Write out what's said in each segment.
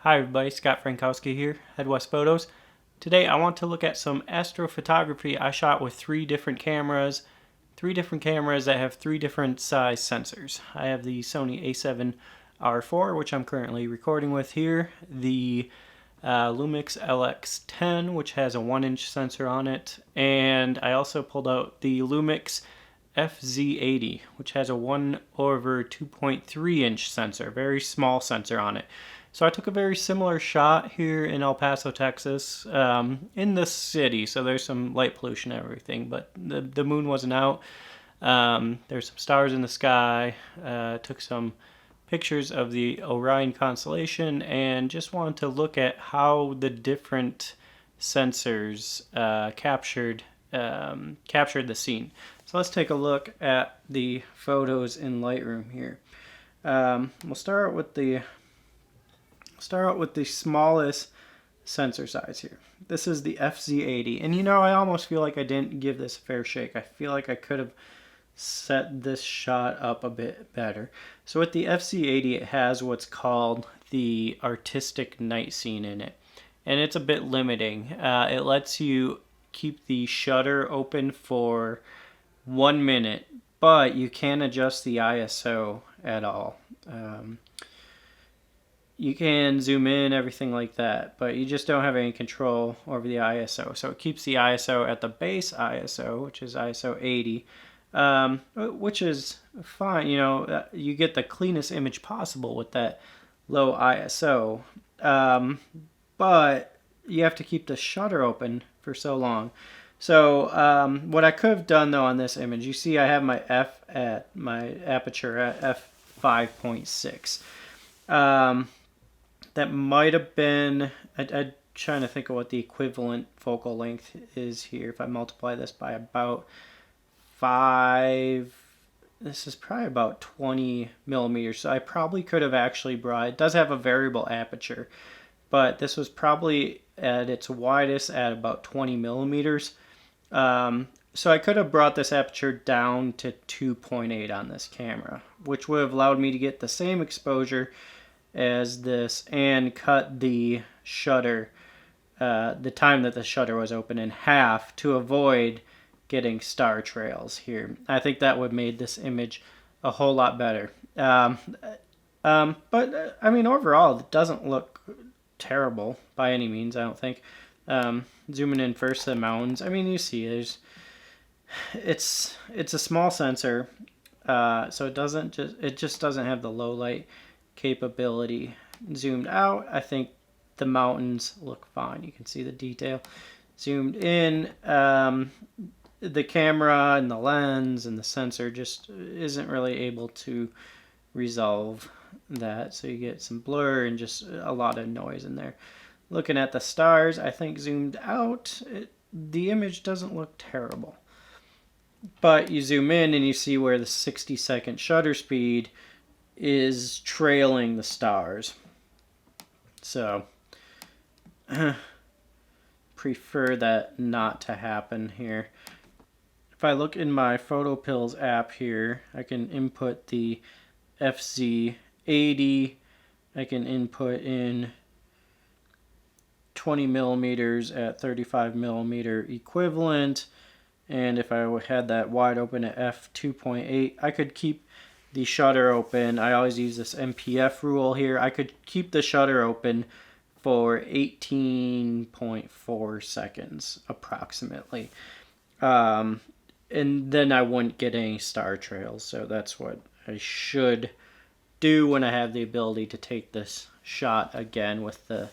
Hi everybody, Scott Frankowski here, Head West Photos. Today I want to look at some astrophotography I shot with three different cameras that have three different size sensors. I have the Sony A7R IV, which I'm currently recording with here, the Lumix LX10, which has a 1-inch sensor on it, and I also pulled out the Lumix FZ-80, which has a 1/2.3-inch sensor, very small sensor on it. So I took a very similar shot here in El Paso, Texas, in the city. So there's some light pollution and everything, but the moon wasn't out. There's some stars in the sky. Took some pictures of the Orion constellation and just wanted to look at how the different sensors captured the scene. So let's take a look at the photos in Lightroom here. We'll start out with the smallest sensor size here. This is the FZ80, and I almost feel like I didn't give this a fair shake. I feel like I could have set this shot up a bit better. So with the FZ80, it has what's called the artistic night scene in it, and it's a bit limiting. It lets you keep the shutter open for 1 minute, but you can't adjust the ISO at all. You can zoom in, everything like that, but you just don't have any control over the ISO. So it keeps the ISO at the base ISO, which is ISO 80, which is fine. You get the cleanest image possible with that low ISO, but you have to keep the shutter open for so long. So what I could have done though on this image, you see I have my aperture at f5.6. That might have been, I'm trying to think of what the equivalent focal length is here. If I multiply this by about 5, this is probably about 20 millimeters. So I probably could have actually brought, it does have a variable aperture, but this was probably at its widest at about 20 millimeters. So I could have brought this aperture down to 2.8 on this camera, which would have allowed me to get the same exposure as this and cut the shutter, the time that the shutter was open, in half to avoid getting star trails here. I think that would have made this image a whole lot better. But I mean, overall, it doesn't look terrible by any means, I don't think. Zooming in first to the mountains, I mean, you see it's a small sensor, so it just doesn't have the low light capability. Zoomed out, I think the mountains look fine. You can see the detail. Zoomed in, the camera and the lens and the sensor just isn't really able to resolve that, so you get some blur and just a lot of noise in there. Looking at the stars, I think zoomed out, the image doesn't look terrible. But you zoom in and you see where the 60-second shutter speed is trailing the stars. So prefer that not to happen here. If I look in my PhotoPills app here, I can input the FZ80. I can input in 20 millimeters at 35 millimeter equivalent. And if I had that wide open at f2.8, I could keep the shutter open. I always use this MPF rule here. I could keep the shutter open for 18.4 seconds approximately. And then I wouldn't get any star trails. So that's what I should do when I have the ability to take this shot again with the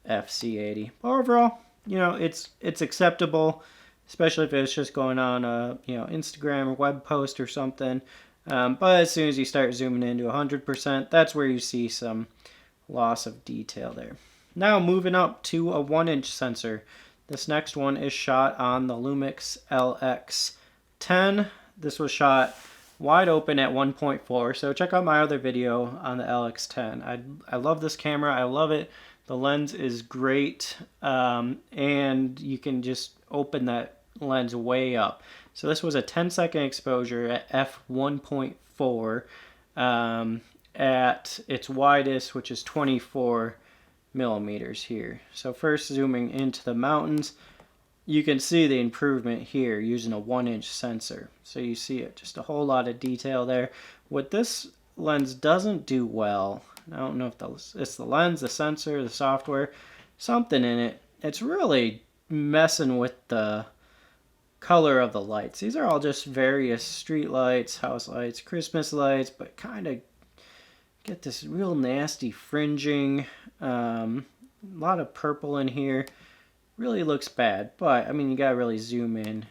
FZ80. Overall, it's acceptable, especially if it's just going on a Instagram or web post or something. But as soon as you start zooming into 100%, that's where you see some loss of detail there. Now moving up to a 1-inch sensor. This next one is shot on the Lumix LX10. This was shot wide open at 1.4. So check out my other video on the LX10. I love this camera. I love it. The lens is great, and you can just open that lens way up. So this was a 10-second exposure at f1.4 at its widest, which is 24 millimeters here. So first zooming into the mountains, you can see the improvement here using a 1-inch sensor. So you see it, just a whole lot of detail there. What this lens doesn't do well, I don't know if it's the lens, the sensor, the software, something in it. It's really messing with the color of the lights. These are all just various street lights, house lights, Christmas lights, but kind of get this real nasty fringing. A lot of purple in here. Really looks bad, but I mean, you gotta really zoom in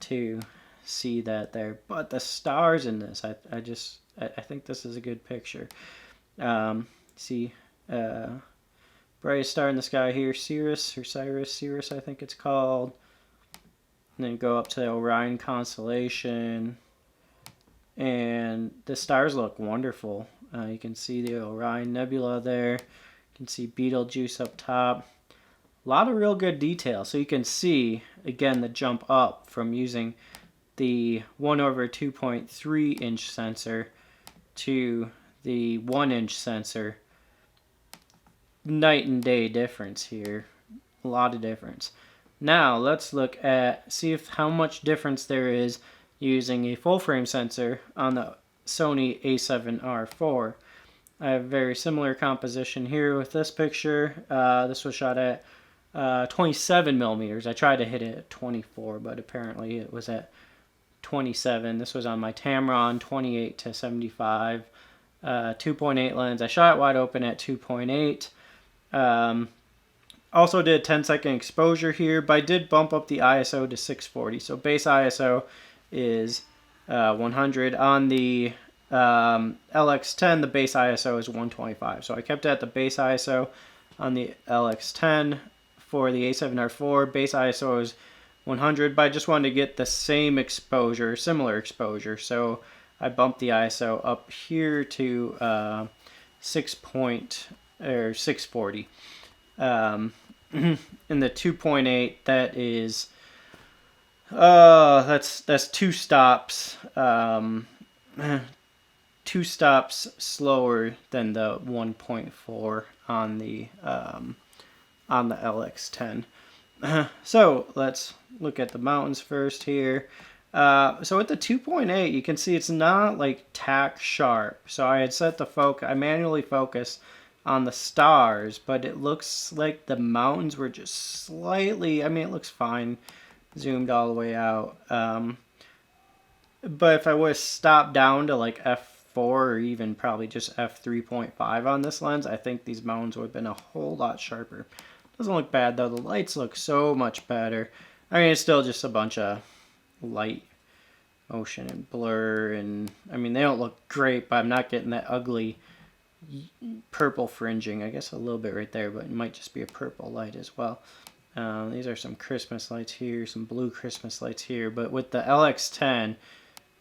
to see that there. But the stars in this, I think this is a good picture. See, brightest star in the sky here, Cirrus, I think it's called. And then go up to the Orion constellation, and the stars look wonderful. You can see the Orion Nebula there. You can see Betelgeuse up top. A lot of real good detail. So you can see, again, the jump up from using the 1/2.3 inch sensor to the 1-inch sensor. Night and day difference here. A lot of difference. Now let's look at, see how much difference there is using a full frame sensor on the Sony A7R IV. I have a very similar composition here with this picture. This was shot at 27 millimeters. I tried to hit it at 24, but apparently it was at 27. This was on my Tamron 28 to 75 2.8 lens. I shot it wide open at 2.8. Also did 10-second exposure here, but I did bump up the ISO to 640. So base ISO is 100. On the LX10, the base ISO is 125. So I kept it at the base ISO on the LX10. For the A7R IV, base ISO is 100, but I just wanted to get the same exposure, similar exposure. So I bumped the ISO up here to 640. In the 2.8, that is that's 2 stops 2 stops slower than the 1.4 on the LX10. So let's look at the mountains first here. So with the 2.8, you can see it's not like tack sharp. So I had set the focus, I manually focused on the stars, but it looks like the mountains were just slightly, I mean, it looks fine, zoomed all the way out. But if I would have stopped down to like f4 or even probably just f3.5 on this lens, I think these mountains would have been a whole lot sharper. Doesn't look bad though. The lights look so much better. I mean, it's still just a bunch of light motion and blur, and I mean, they don't look great, but I'm not getting that ugly purple fringing. I guess a little bit right there, but it might just be a purple light as well. These are some Christmas lights here, some blue Christmas lights here, but with the LX10,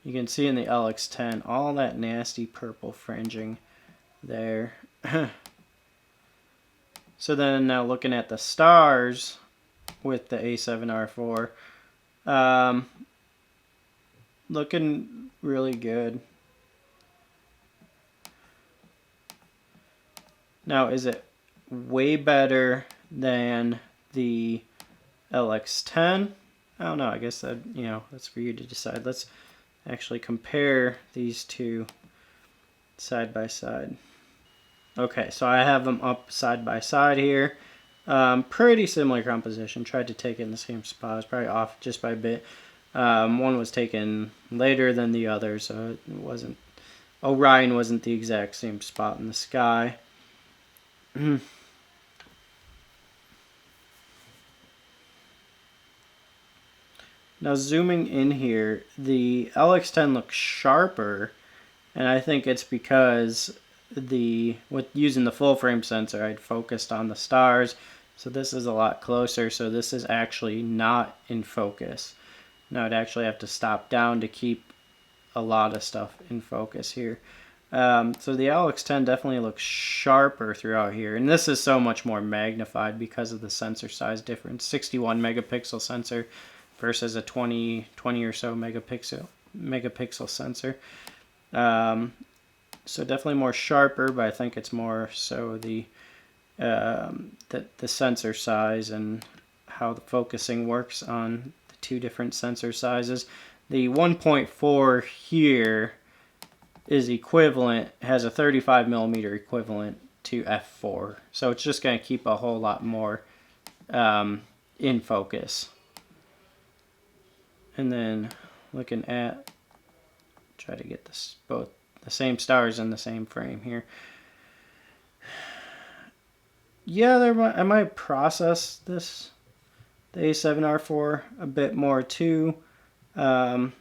you can see in the LX10 all that nasty purple fringing there. So then now looking at the stars with the A7R IV, looking really good. Now, is it way better than the LX10? I don't know. I guess that, you know, that's for you to decide. Let's actually compare these two side by side. Okay, so I have them up side by side here. Pretty similar composition. Tried to take it in the same spot. I was probably off just by a bit. One was taken later than the other, so it wasn't. Orion wasn't the exact same spot in the sky. Now zooming in here, the LX10 looks sharper, and I think it's because with using the full frame sensor, I'd focused on the stars, so this is a lot closer, so this is actually not in focus. Now I'd actually have to stop down to keep a lot of stuff in focus here. So the LX10 definitely looks sharper throughout here, and this is so much more magnified because of the sensor size difference. 61 megapixel sensor versus a 20 or so megapixel sensor. So definitely more sharper, but I think it's more so the the sensor size and how the focusing works on the two different sensor sizes. The 1.4 here is equivalent, has a 35 millimeter equivalent to f4. So it's just going to keep a whole lot more in focus. And then looking at, try to get this both the same stars in the same frame here. Yeah, I might process this, the A7R IV, a bit more too. Maybe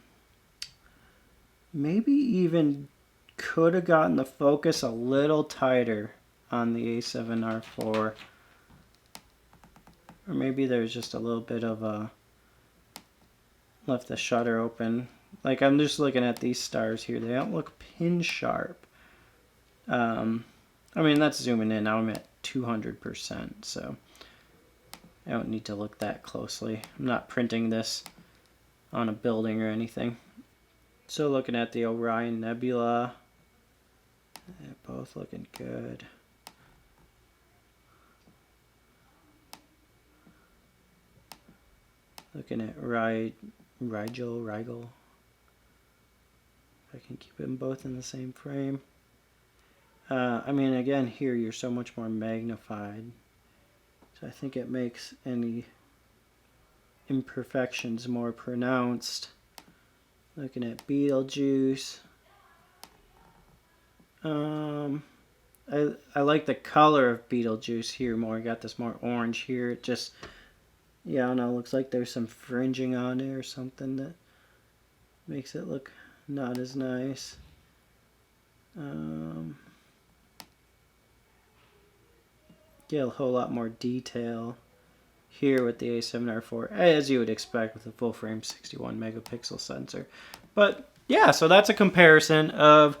even could have gotten the focus a little tighter on the A7R IV. Or maybe there's just a little bit of a, left the shutter open. Like, I'm just looking at these stars here. They don't look pin sharp. I mean, that's zooming in. Now I'm at 200%, so I don't need to look that closely. I'm not printing this on a building or anything. So looking at the Orion Nebula, they're both looking good. Looking at Rigel. If I can keep them both in the same frame. I mean, again, here you're so much more magnified. So I think it makes any imperfections more pronounced. Looking at Betelgeuse. I like the color of Betelgeuse here more. I got this more orange here. It just, yeah, I don't know, looks like there's some fringing on it or something that makes it look not as nice. Get a whole lot more detail here with the A7R IV, as you would expect with a full frame 61 megapixel sensor. But yeah, so that's a comparison of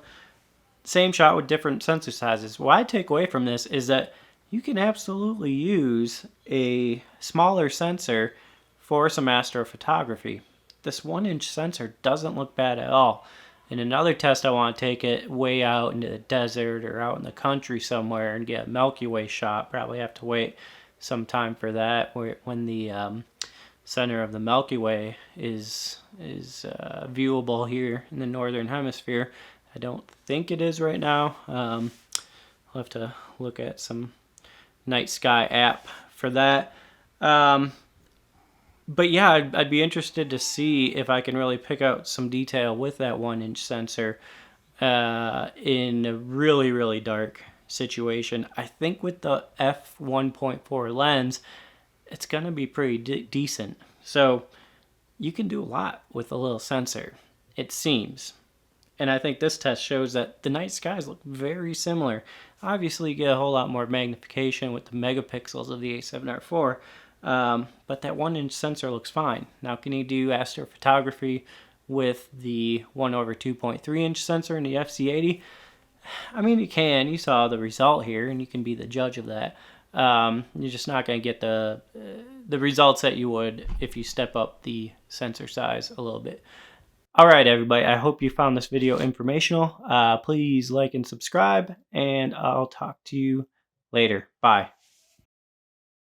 same shot with different sensor sizes. What I take away from this is that you can absolutely use a smaller sensor for some astrophotography. This 1-inch sensor doesn't look bad at all. In another test, I want to take it way out into the desert or out in the country somewhere and get a Milky Way shot. Probably have to wait some time for that, when the center of the Milky Way is viewable here in the northern hemisphere. I don't think it is right now. I'll have to look at some night sky app for that. But yeah, I'd be interested to see if I can really pick out some detail with that 1-inch sensor in a really, really dark situation. I think with the f1.4 lens, it's going to be pretty decent. So you can do a lot with a little sensor, it seems. And I think this test shows that the night skies look very similar. Obviously, you get a whole lot more magnification with the megapixels of the A7R IV. But that 1-inch sensor looks fine. Now, can you do astrophotography with the 1/2.3-inch sensor in the FZ80? I mean, you can. You saw the result here, and you can be the judge of that. You're just not going to get the results that you would if you step up the sensor size a little bit. All right, everybody. I hope you found this video informational. Please like and subscribe, and I'll talk to you later. Bye.